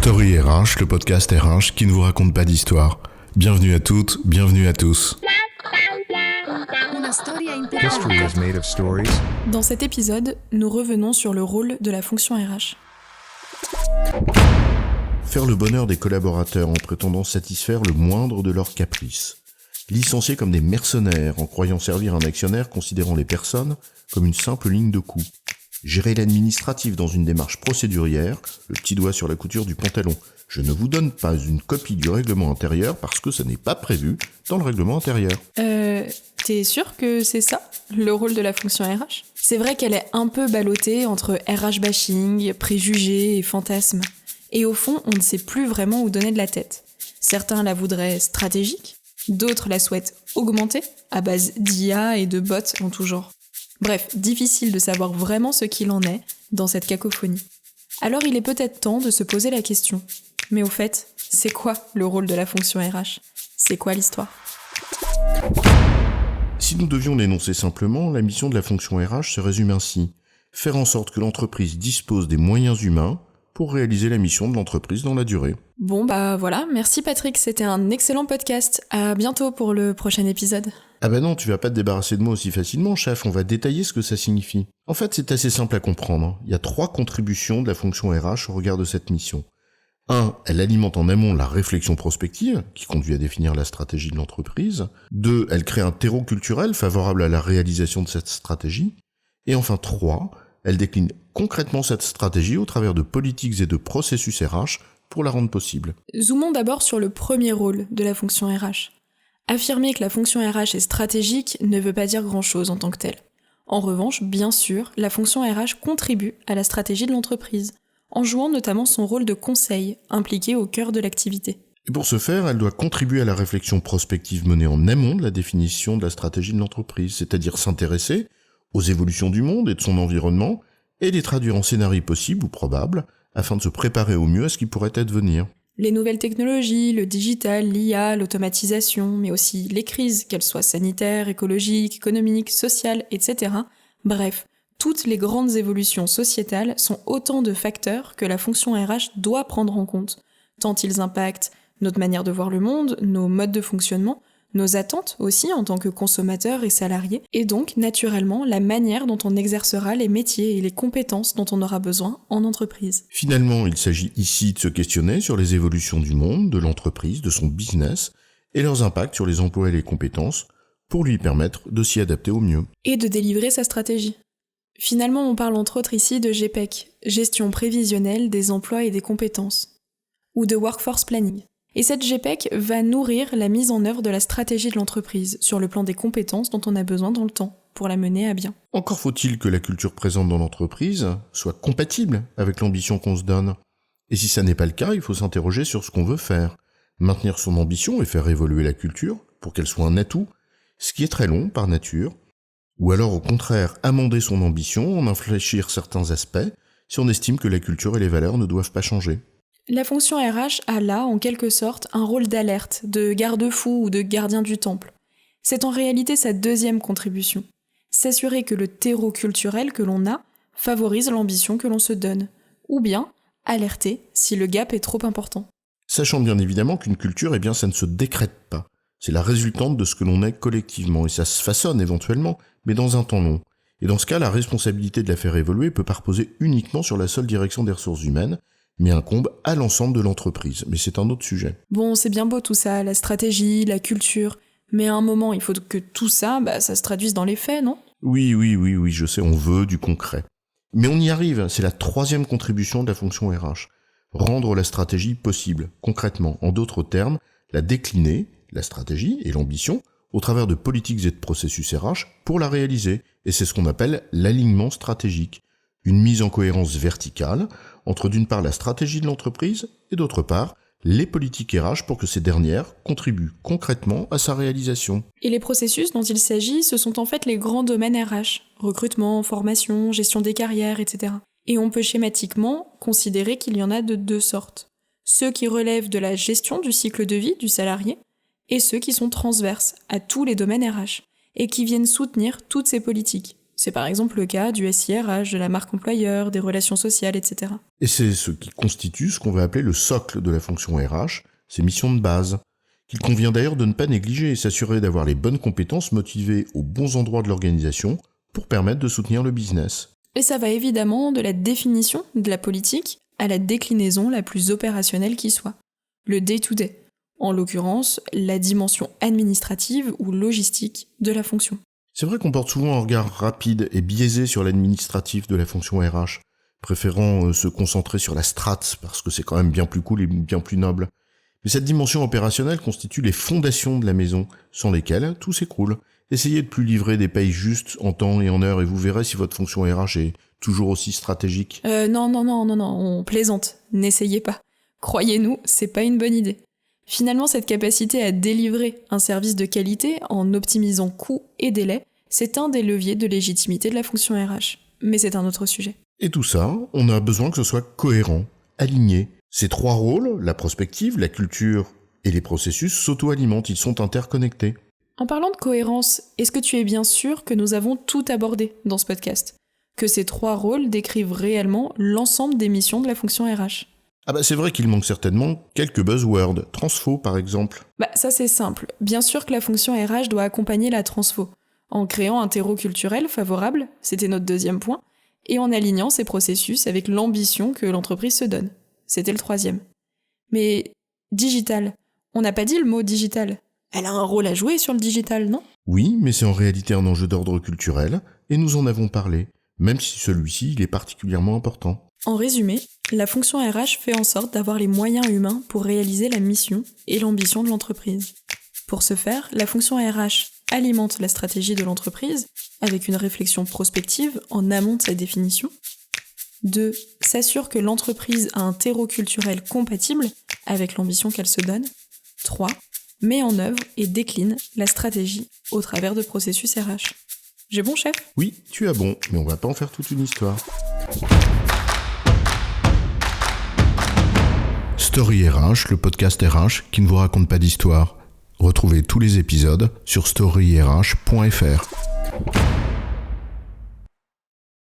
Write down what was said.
Story RH, le podcast RH qui ne vous raconte pas d'histoire. Bienvenue à toutes, bienvenue à tous. History is made of stories. Dans cet épisode, nous revenons sur le rôle de la fonction RH. Faire le bonheur des collaborateurs en prétendant satisfaire le moindre de leurs caprices. Licencier comme des mercenaires en croyant servir un actionnaire considérant les personnes comme une simple ligne de coût. Gérer l'administratif dans une démarche procédurière, le petit doigt sur la couture du pantalon. Je ne vous donne pas une copie du règlement intérieur parce que ça n'est pas prévu dans le règlement intérieur. T'es sûr que c'est ça, le rôle de la fonction RH ? C'est vrai qu'elle est un peu ballottée entre RH bashing, préjugés et fantasmes. Et au fond, on ne sait plus vraiment où donner de la tête. Certains la voudraient stratégique, d'autres la souhaitent augmenter, à base d'IA et de bots en tout genre. Bref, difficile de savoir vraiment ce qu'il en est dans cette cacophonie. Alors il est peut-être temps de se poser la question. Mais au fait, c'est quoi le rôle de la fonction RH ? C'est quoi l'histoire ? Si nous devions l'énoncer simplement, la mission de la fonction RH se résume ainsi. Faire en sorte que l'entreprise dispose des moyens humains pour réaliser la mission de l'entreprise dans la durée. Bon voilà, merci Patrick, c'était un excellent podcast. À bientôt pour le prochain épisode. Ah bah non, tu vas pas te débarrasser de moi aussi facilement, chef, on va détailler ce que ça signifie. En fait, c'est assez simple à comprendre. Il y a 3 contributions de la fonction RH au regard de cette mission. 1. Elle alimente en amont la réflexion prospective, qui conduit à définir la stratégie de l'entreprise. 2. Elle crée un terreau culturel favorable à la réalisation de cette stratégie. Et enfin 3. Elle décline concrètement cette stratégie au travers de politiques et de processus RH pour la rendre possible. Zoomons d'abord sur le premier rôle de la fonction RH. Affirmer que la fonction RH est stratégique ne veut pas dire grand-chose en tant que telle. En revanche, bien sûr, la fonction RH contribue à la stratégie de l'entreprise, en jouant notamment son rôle de conseil, impliqué au cœur de l'activité. Et pour ce faire, elle doit contribuer à la réflexion prospective menée en amont de la définition de la stratégie de l'entreprise, c'est-à-dire s'intéresser aux évolutions du monde et de son environnement, et les traduire en scénarios possibles ou probables, afin de se préparer au mieux à ce qui pourrait advenir. Les nouvelles technologies, le digital, l'IA, l'automatisation, mais aussi les crises, qu'elles soient sanitaires, écologiques, économiques, sociales, etc. Bref, toutes les grandes évolutions sociétales sont autant de facteurs que la fonction RH doit prendre en compte, tant ils impactent notre manière de voir le monde, nos modes de fonctionnement, nos attentes aussi en tant que consommateurs et salariés, et donc naturellement la manière dont on exercera les métiers et les compétences dont on aura besoin en entreprise. Finalement, il s'agit ici de se questionner sur les évolutions du monde, de l'entreprise, de son business, et leurs impacts sur les emplois et les compétences, pour lui permettre de s'y adapter au mieux. Et de délivrer sa stratégie. Finalement, on parle entre autres ici de GPEC, Gestion prévisionnelle des emplois et des compétences, ou de Workforce Planning. Et cette GPEC va nourrir la mise en œuvre de la stratégie de l'entreprise sur le plan des compétences dont on a besoin dans le temps pour la mener à bien. Encore faut-il que la culture présente dans l'entreprise soit compatible avec l'ambition qu'on se donne. Et si ça n'est pas le cas, il faut s'interroger sur ce qu'on veut faire. Maintenir son ambition et faire évoluer la culture pour qu'elle soit un atout, ce qui est très long par nature. Ou alors au contraire, amender son ambition, en infléchir certains aspects, si on estime que la culture et les valeurs ne doivent pas changer. La fonction RH a là, en quelque sorte, un rôle d'alerte, de garde-fou ou de gardien du temple. C'est en réalité sa deuxième contribution. S'assurer que le terreau culturel que l'on a favorise l'ambition que l'on se donne. Ou bien, alerter si le gap est trop important. Sachant bien évidemment qu'une culture, ça ne se décrète pas. C'est la résultante de ce que l'on est collectivement, et ça se façonne éventuellement, mais dans un temps long. Et dans ce cas, la responsabilité de la faire évoluer peut pas reposer uniquement sur la seule direction des ressources humaines, mais incombe à l'ensemble de l'entreprise. Mais c'est un autre sujet. Bon, c'est bien beau tout ça, la stratégie, la culture, mais à un moment, il faut que tout ça, ça se traduise dans les faits, non ? Oui, je sais, on veut du concret. Mais on y arrive, c'est la 3e contribution de la fonction RH. Rendre la stratégie possible, concrètement. En d'autres termes, la décliner, la stratégie et l'ambition, au travers de politiques et de processus RH pour la réaliser. Et c'est ce qu'on appelle l'alignement stratégique. Une mise en cohérence verticale entre d'une part la stratégie de l'entreprise et d'autre part les politiques RH pour que ces dernières contribuent concrètement à sa réalisation. Et les processus dont il s'agit, ce sont en fait les grands domaines RH, recrutement, formation, gestion des carrières, etc. Et on peut schématiquement considérer qu'il y en a de 2 sortes. Ceux qui relèvent de la gestion du cycle de vie du salarié et ceux qui sont transverses à tous les domaines RH et qui viennent soutenir toutes ces politiques, C'est par exemple le cas du SIRH, de la marque employeur, des relations sociales, etc. Et c'est ce qui constitue ce qu'on va appeler le socle de la fonction RH, ses missions de base, qu'il convient d'ailleurs de ne pas négliger et s'assurer d'avoir les bonnes compétences motivées aux bons endroits de l'organisation pour permettre de soutenir le business. Et ça va évidemment de la définition de la politique à la déclinaison la plus opérationnelle qui soit, le day-to-day, en l'occurrence la dimension administrative ou logistique de la fonction. C'est vrai qu'on porte souvent un regard rapide et biaisé sur l'administratif de la fonction RH, préférant se concentrer sur la strate parce que c'est quand même bien plus cool et bien plus noble. Mais cette dimension opérationnelle constitue les fondations de la maison, sans lesquelles tout s'écroule. Essayez de plus livrer des payes justes en temps et en heure et vous verrez si votre fonction RH est toujours aussi stratégique. Non, on plaisante, n'essayez pas. Croyez-nous, c'est pas une bonne idée. Finalement, cette capacité à délivrer un service de qualité en optimisant coûts et délais, c'est un des leviers de légitimité de la fonction RH. Mais c'est un autre sujet. Et tout ça, on a besoin que ce soit cohérent, aligné. Ces trois rôles, la prospective, la culture et les processus, s'auto-alimentent, ils sont interconnectés. En parlant de cohérence, est-ce que tu es bien sûr que nous avons tout abordé dans ce podcast ? Que ces trois rôles décrivent réellement l'ensemble des missions de la fonction RH ? Ah bah c'est vrai qu'il manque certainement quelques buzzwords, transfo par exemple. Ça c'est simple. Bien sûr que la fonction RH doit accompagner la transfo, en créant un terreau culturel favorable, c'était notre deuxième point, et en alignant ses processus avec l'ambition que l'entreprise se donne. C'était le troisième. Mais digital, on n'a pas dit le mot digital. Elle a un rôle à jouer sur le digital, non ? Oui, mais c'est en réalité un enjeu d'ordre culturel, et nous en avons parlé, même si celui-ci il est particulièrement important. En résumé, la fonction RH fait en sorte d'avoir les moyens humains pour réaliser la mission et l'ambition de l'entreprise. Pour ce faire, la fonction RH alimente la stratégie de l'entreprise avec une réflexion prospective en amont de sa définition. 2. S'assure que l'entreprise a un terreau culturel compatible avec l'ambition qu'elle se donne. 3. Met en œuvre et décline la stratégie au travers de processus RH. J'ai bon, chef ? Oui, tu as bon, mais on va pas en faire toute une histoire. Story RH, le podcast RH qui ne vous raconte pas d'histoire. Retrouvez tous les épisodes sur storyrh.fr.